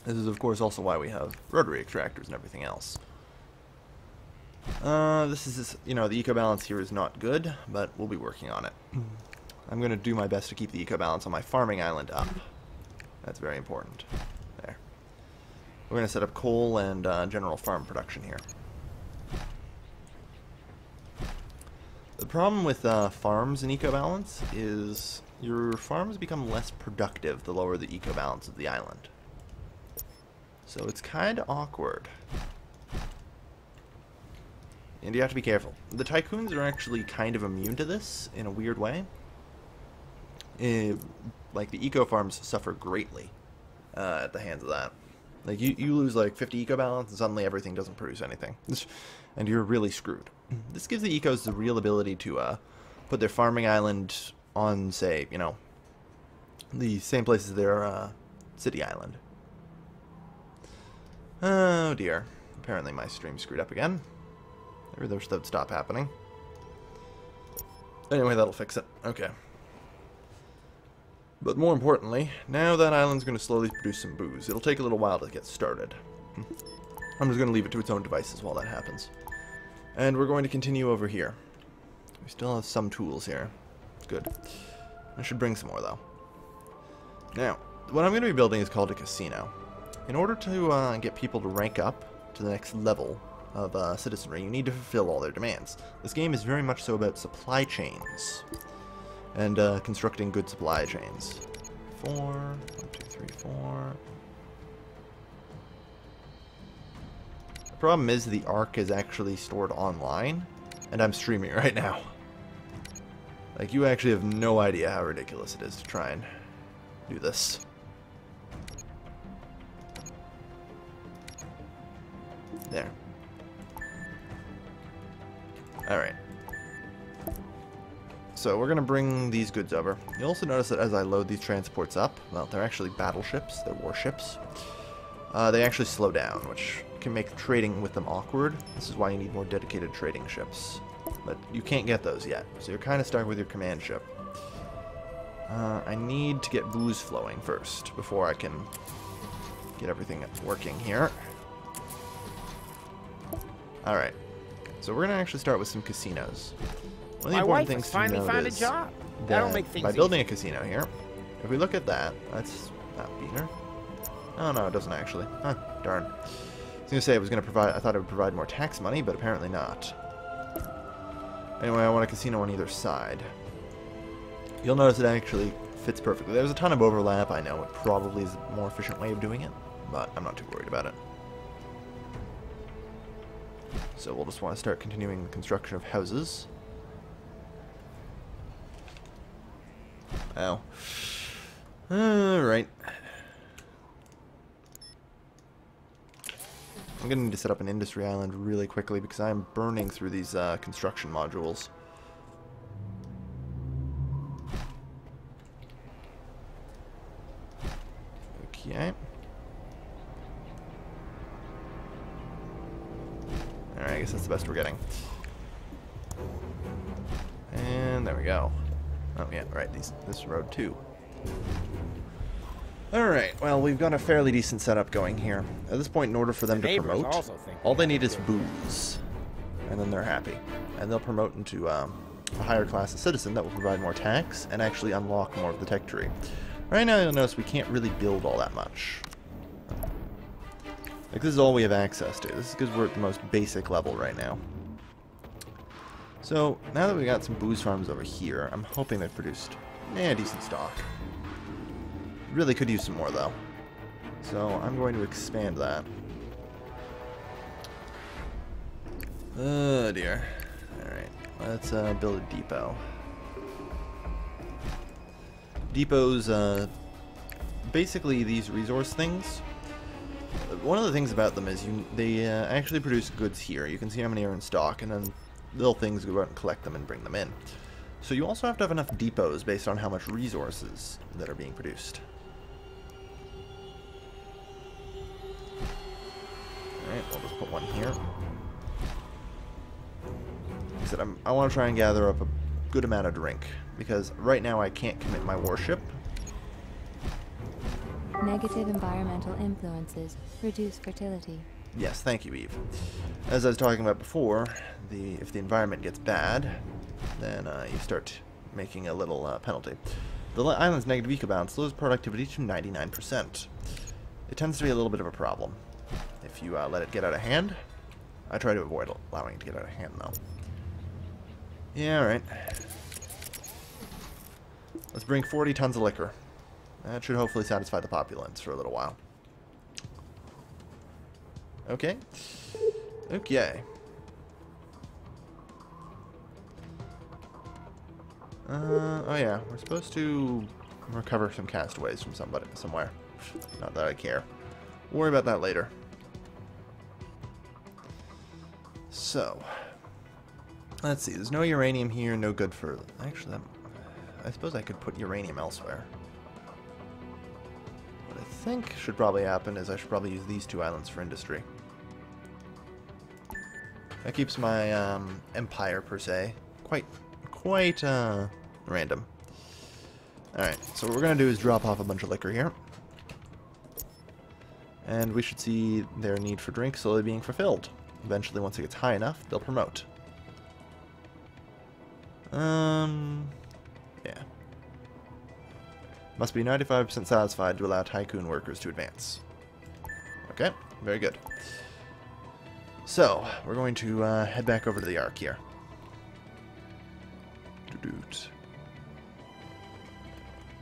This is, of course, also why we have rotary extractors and everything else. This is, the eco balance here is not good, but we'll be working on it. I'm going to do my best to keep the eco balance on my farming island up. That's very important. There. We're going to set up coal and general farm production here. The problem with farms and eco balance is your farms become less productive the lower the eco balance of the island. So it's kind of awkward. And you have to be careful. The tycoons are actually kind of immune to this in a weird way. Like the eco farms suffer greatly at the hands of that. Like you lose like 50 eco balance and suddenly everything doesn't produce anything. And you're really screwed. This gives the ecos the real ability to put their farming island on, say, the same place as their city island. Oh dear. Apparently my stream screwed up again. I really wish that would stop happening. Anyway, that'll fix it. Okay. But more importantly, now that island's going to slowly produce some booze. It'll take a little while to get started. I'm just going to leave it to its own devices while that happens. And we're going to continue over here. We still have some tools here. Good. I should bring some more, though. Now, what I'm going to be building is called a casino. In order to get people to rank up to the next level of citizenry, you need to fulfill all their demands. This game is very much so about supply chains and constructing good supply chains. 4, 1, 2, 3, 4. The problem is the Ark is actually stored online, and I'm streaming right now. Like, you actually have no idea how ridiculous it is to try and do this. There. Alright. So we're going to bring these goods over. You'll also notice that as I load these transports up, well, they're actually battleships, they're warships. They actually slow down, which can make trading with them awkward. This is why you need more dedicated trading ships. But you can't get those yet, so you're kind of stuck with your command ship. I need to get booze flowing first, before I can get everything working here. Alright. So we're going to actually start with some casinos. One of the important things to note is that by building a casino here, if we look at that, that's not beaner. Oh no, it doesn't actually. Huh, darn. I was going to say I thought it would provide more tax money, but apparently not. Anyway, I want a casino on either side. You'll notice it actually fits perfectly. There's a ton of overlap, I know. It probably is a more efficient way of doing it, but I'm not too worried about it. So we'll just want to start continuing the construction of houses. Ow. Alright. I'm going to need to set up an industry island really quickly because I am burning through these construction modules. Okay. Alright, I guess that's the best we're getting. And there we go. Oh yeah, right, this road too. Alright, well, we've got a fairly decent setup going here. At this point, in order for them to promote, all they need is booze. And then they're happy. And they'll promote into a higher class of citizen that will provide more tax and actually unlock more of the tech tree. Right now, you'll notice we can't really build all that much. Like, this is all we have access to. This is because we're at the most basic level right now. So, now that we got some booze farms over here, I'm hoping they've produced decent stock. Really could use some more, though. So, I'm going to expand that. Oh, dear. Alright, let's build a depot. Depots, basically these resource things. One of the things about them is they actually produce goods here. You can see how many are in stock, and then little things go out and collect them and bring them in. So you also have to have enough depots based on how much resources that are being produced. Alright, we'll just put one here. Like I said, I want to try and gather up a good amount of drink, because right now I can't commit my warship. Negative environmental influences reduce fertility. Yes, thank you, Eve. As I was talking about before, if the environment gets bad, then you start making a little penalty. The island's negative ecobalance slows productivity to 99%. It tends to be a little bit of a problem if you let it get out of hand. I try to avoid allowing it to get out of hand, though. Yeah, alright. Let's bring 40 tons of liquor. That should hopefully satisfy the populace for a little while. Okay. Okay. Oh yeah, we're supposed to recover some castaways from somewhere. Not that I care. We'll worry about that later. So, let's see. There's no uranium here, no good for... Actually, I suppose I could put uranium elsewhere. What I think should probably happen is I should probably use these two islands for industry. That keeps my empire, per se, quite random. Alright, so what we're going to do is drop off a bunch of liquor here. And we should see their need for drink slowly being fulfilled. Eventually, once it gets high enough, they'll promote. Yeah. Must be 95% satisfied to allow tycoon workers to advance. Okay, very good. So, we're going to head back over to the Ark here.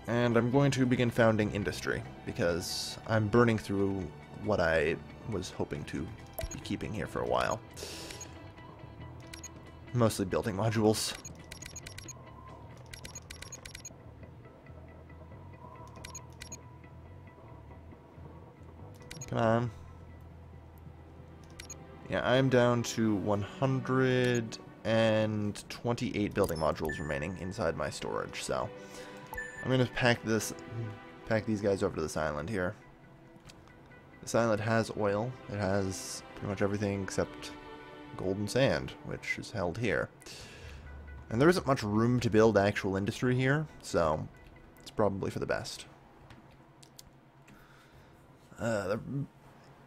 And I'm going to begin founding industry, because I'm burning through what I was hoping to be keeping here for a while. Mostly building modules. Come on. Yeah, I'm down to 128 building modules remaining inside my storage, so I'm gonna pack these guys over to this island here. This island has oil. It has pretty much everything except gold and sand, which is held here. And there isn't much room to build actual industry here, so it's probably for the best.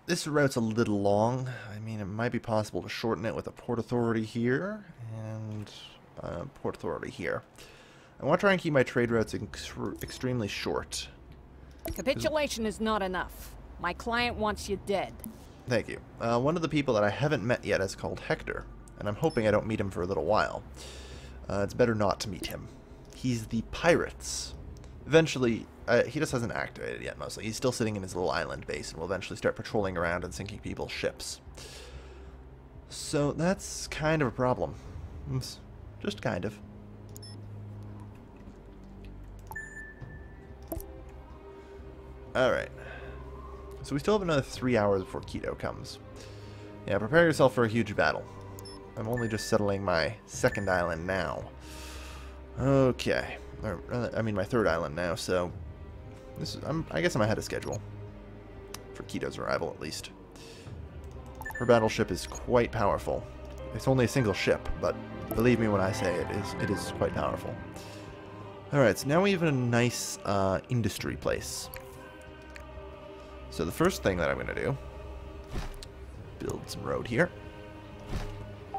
This route's a little long. I mean, it might be possible to shorten it with a port authority here and a port authority here. I want to try and keep my trade routes extremely short. Capitulation is not enough. My client wants you dead. Thank you. One of the people that I haven't met yet is called Hector, and I'm hoping I don't meet him for a little while. It's better not to meet him. He's the pirates. Eventually, he just hasn't activated yet, mostly. He's still sitting in his little island base, and will eventually start patrolling around and sinking people's ships. So that's kind of a problem. It's just kind of. Alright. So we still have another 3 hours before Keto comes. Yeah, prepare yourself for a huge battle. I'm only just settling my second island now. Okay. I mean my third island now, so this is, I guess I'm ahead of schedule. For Keto's arrival, at least. Her battleship is quite powerful. It's only a single ship, but believe me when I say it is quite powerful. Alright, so now we have a nice industry place. So the first thing that I'm going to do, build some road here.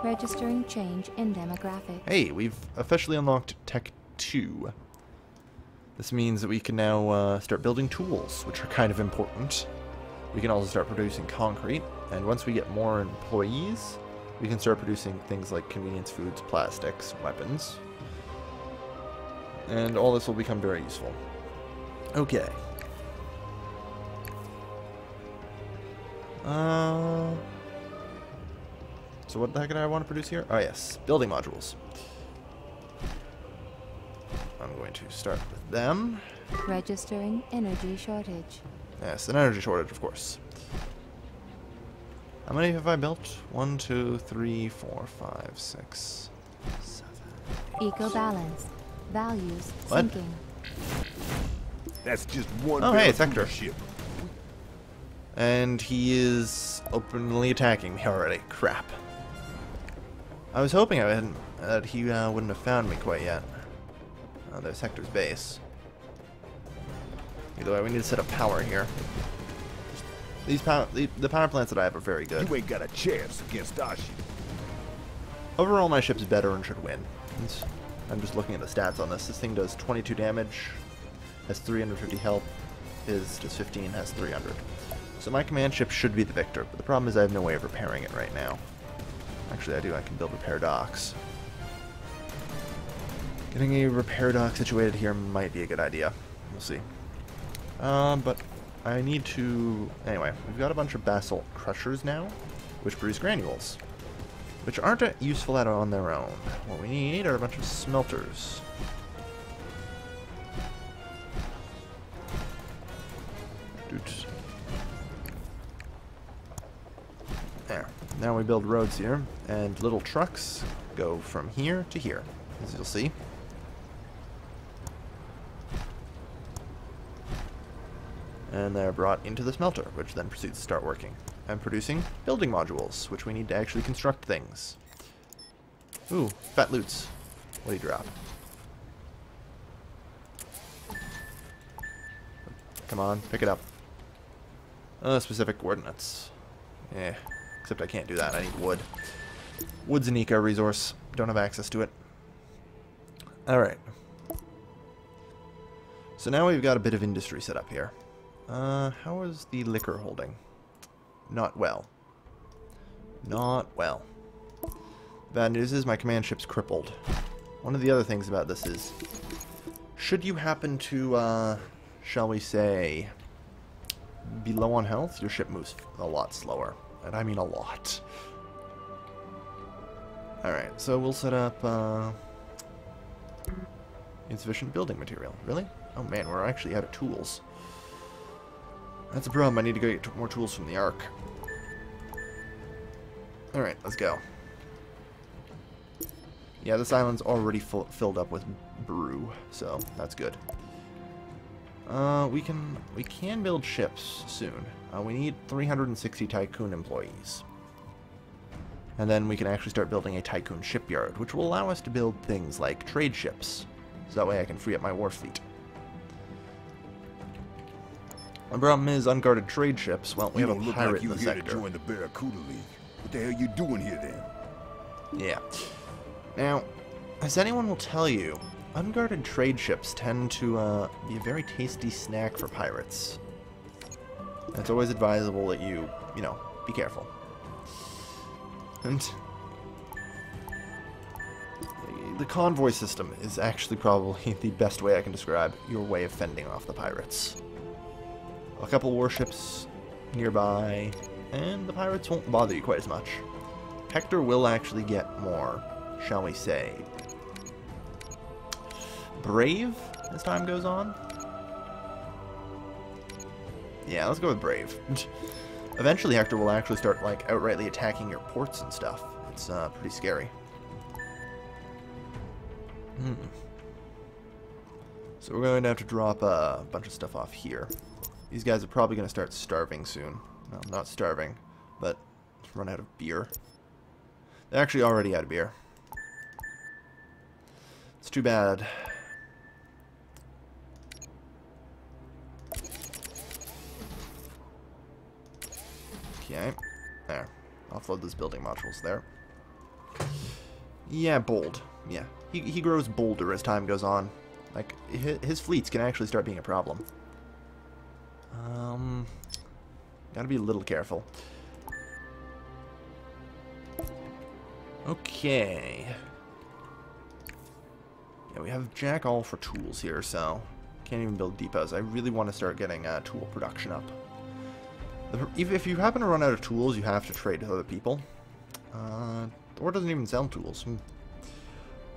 Registering change in demographics. Hey, we've officially unlocked Tech 2. This means that we can now start building tools, which are kind of important. We can also start producing concrete, and once we get more employees, we can start producing things like convenience foods, plastics, weapons. And all this will become very useful. Okay. So what the heck did I want to produce here? Oh yes, building modules. I'm going to start with them. Registering energy shortage. Yes, an energy shortage, of course. How many have I built? 1, 2, 3, 4, 5, 6, 7. Eco balance. Values What? sinking. That's just one. Oh, hey, it's Hector. ship. And he is openly attacking me already. Crap. I was hoping that he wouldn't have found me quite yet. Oh, there's Hector's base. Either way, we need to set up power here. The power plants that I have are very good. You ain't got a chance against our ship. Overall, my ship's better and should win. I'm just looking at the stats on this. This thing does 22 damage, has 350 health, is just 15, has 300. So my command ship should be the victor, but the problem is I have no way of repairing it right now. Actually, I do. I can build repair docks. Getting a repair dock situated here might be a good idea. We'll see. But I need to... Anyway, we've got a bunch of basalt crushers now, which produce granules, which aren't useful on their own. What we need are a bunch of smelters. There. Now we build roads here, and little trucks go from here to here, as you'll see. And they're brought into the smelter, which then proceeds to start working. I'm producing building modules, which we need to actually construct things. Ooh, fat loots. What do you drop? Come on, pick it up. Specific coordinates. Eh, except I can't do that. I need wood. Wood's an eco resource. Don't have access to it. Alright. So now we've got a bit of industry set up here. How is the liquor holding? Not well. Not well. Bad news is my command ship's crippled. One of the other things about this is, should you happen to, shall we say, be low on health, your ship moves a lot slower. And I mean a lot. Alright, so we'll set up, insufficient building material. Really? Oh man, we're actually out of tools. That's a problem. I need to go get more tools from the Ark. Alright, let's go. Yeah, this island's already filled up with brew, so that's good. We can build ships soon. We need 360 Tycoon employees. And then we can actually start building a Tycoon shipyard, which will allow us to build things like trade ships. So that way I can free up my war fleet. The problem is unguarded trade ships. Well, we have a pirate in the sector. To join the Barracuda League. What the hell you doing here then? Yeah. Now, as anyone will tell you, unguarded trade ships tend to be a very tasty snack for pirates. And it's always advisable that you know, be careful. And the convoy system is actually probably the best way I can describe your way of fending off the pirates. A couple warships nearby, and the pirates won't bother you quite as much. Hector will actually get more, shall we say, brave as time goes on. Yeah, let's go with brave. Eventually Hector will actually start, like, outrightly attacking your ports and stuff. It's pretty scary. So we're going to have to drop a bunch of stuff off here. These guys are probably going to start starving soon. Well, not starving, but run out of beer. They're actually already out of beer. It's too bad. Okay. There. Offload those building modules there. Yeah, bold. Yeah. He grows bolder as time goes on. Like, his fleets can actually start being a problem. Gotta be a little careful. Okay. Yeah, we have jack all for tools here, so can't even build depots. I really want to start getting tool production up. If you happen to run out of tools, you have to trade with other people. Or doesn't even sell tools.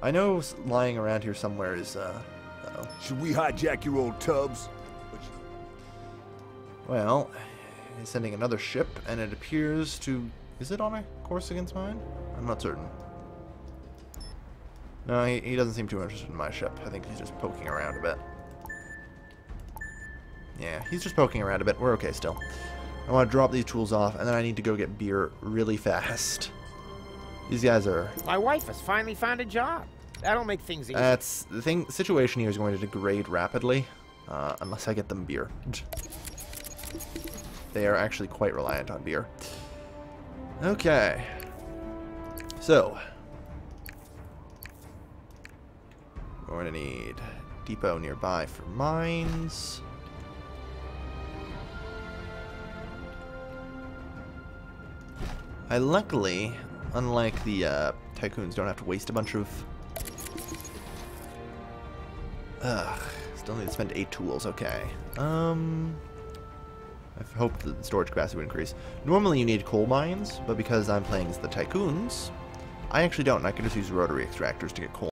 I know lying around here somewhere is, uh-oh. Should we hijack your old tubs? Well, he's sending another ship, and it appears to... Is it on a course against mine? I'm not certain. No, he doesn't seem too interested in my ship. I think he's just poking around a bit. Yeah, he's just poking around a bit. We're okay still. I want to drop these tools off, and then I need to go get beer really fast. These guys are... My wife has finally found a job. That'll make things easy. That's... The situation here is going to degrade rapidly. unless I get them beer. They are actually quite reliant on beer. Okay. So, we're going to need depot nearby for mines. I luckily, unlike the tycoons, don't have to waste a bunch of... still need to spend 8 tools, okay. I've hoped that the storage capacity would increase. Normally you need coal mines, but because I'm playing as the tycoons, I actually don't, and I can just use rotary extractors to get coal.